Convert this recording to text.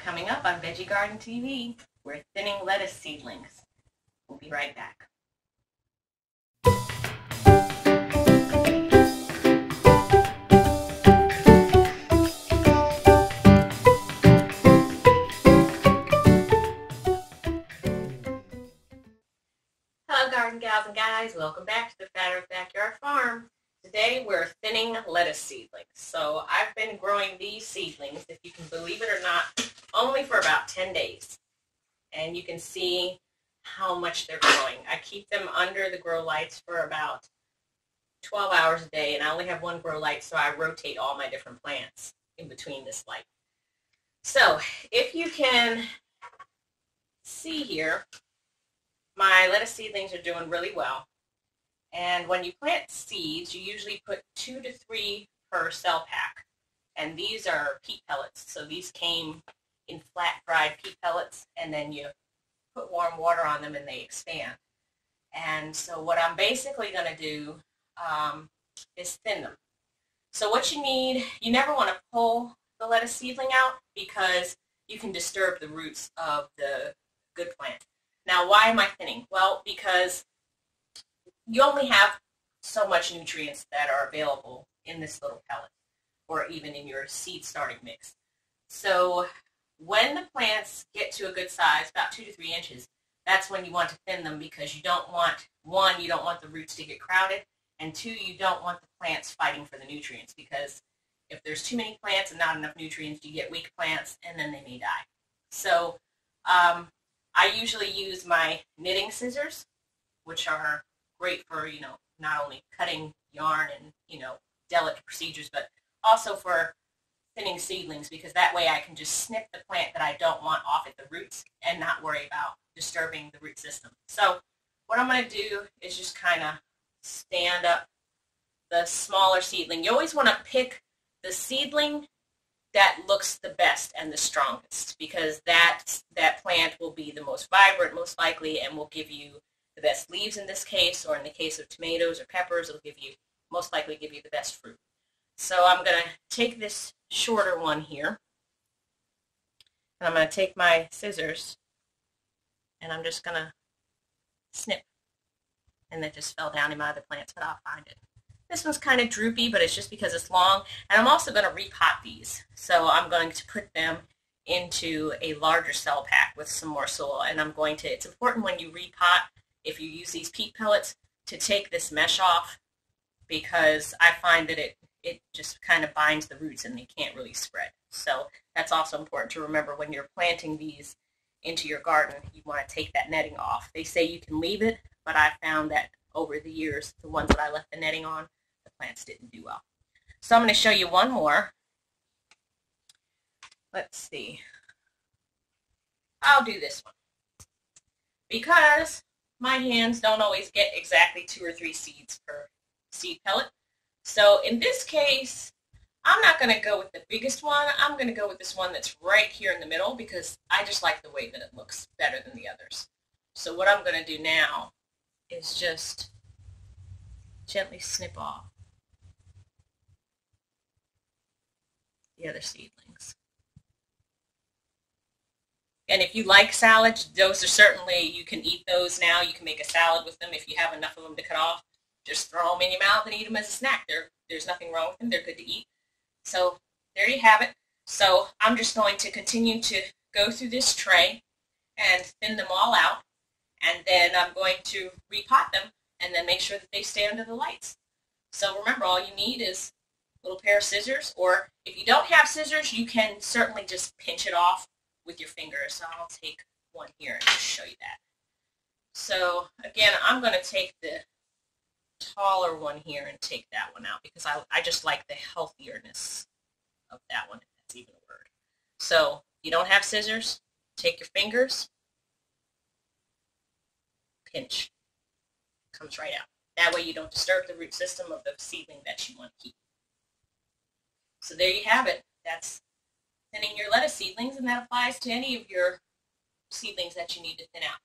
Coming up on Veggie Garden TV, we're thinning lettuce seedlings. We'll be right back. Hello garden gals and guys, welcome back to the Fat Earth Backyard Farm. Today we're thinning lettuce seedlings. So I've been growing these seedlings, if you can believe it or not, only for about 10 days. And you can see how much they're growing. I keep them under the grow lights for about 12 hours a day, and I only have one grow light, so I rotate all my different plants in between this light. So if you can see here, my lettuce seedlings are doing really well. And when you plant seeds, you usually put 2 to 3 per cell pack. And these are peat pellets. So these came in flat fried peat pellets, and then you put warm water on them and they expand. And so what I'm basically going to do is thin them. So what you need, you never want to pull the lettuce seedling out because you can disturb the roots of the good plant. Now, why am I thinning? Well, because you only have so much nutrients that are available in this little pellet or even in your seed starting mix. So when the plants get to a good size, about 2 to 3 inches, that's when you want to thin them because you don't want, one, you don't want the roots to get crowded, and two, you don't want the plants fighting for the nutrients because if there's too many plants and not enough nutrients, you get weak plants and then they may die. So I usually use my knitting scissors, which are great for, not only cutting yarn and, delicate procedures, but also for thinning seedlings because that way I can just snip the plant that I don't want off at the roots and not worry about disturbing the root system. So what I'm going to do is just kind of stand up the smaller seedling. You always want to pick the seedling that looks the best and the strongest because that plant will be the most vibrant most likely and will give you the best leaves in this case, or in the case of tomatoes or peppers, it'll most likely give you the best fruit. So I'm going to take this shorter one here, and I'm going to take my scissors, and I'm just going to snip. And that just fell down in my other plants, but I'll find it. This one's kind of droopy, but it's just because it's long. And I'm also going to repot these. So I'm going to put them into a larger cell pack with some more soil. And it's important when you repot, if you use these peat pellets, to take this mesh off because I find that it just kind of binds the roots and they can't really spread. So that's also important to remember when you're planting these into your garden. You want to take that netting off. They say you can leave it, but I found that over the years, the ones that I left the netting on, the plants didn't do well. So I'm going to show you one more. Let's see. I'll do this one because my hands don't always get exactly 2 or 3 seeds per seed pellet. So in this case, I'm not going to go with the biggest one. I'm going to go with this one that's right here in the middle because I just like the way that it looks better than the others. So what I'm going to do now is just gently snip off the other seedlings. And if you like salads, those are certainly, you can eat those now. You can make a salad with them if you have enough of them to cut off. Just throw them in your mouth and eat them as a snack. There's nothing wrong with them. They're good to eat. So there you have it. So I'm just going to continue to go through this tray and thin them all out. And then I'm going to repot them and then make sure that they stay under the lights. So remember, all you need is a little pair of scissors, or if you don't have scissors, you can certainly just pinch it off with your fingers. So I'll take one here and just show you that. So again, I'm going to take the taller one here and take that one out because I just like the healthierness of that one, if that's even a word. So if you don't have scissors, take your fingers, pinch. Comes right out. That way you don't disturb the root system of the seedling that you want to keep. So there you have it. That's thinning your lettuce seedlings, and that applies to any of your seedlings that you need to thin out.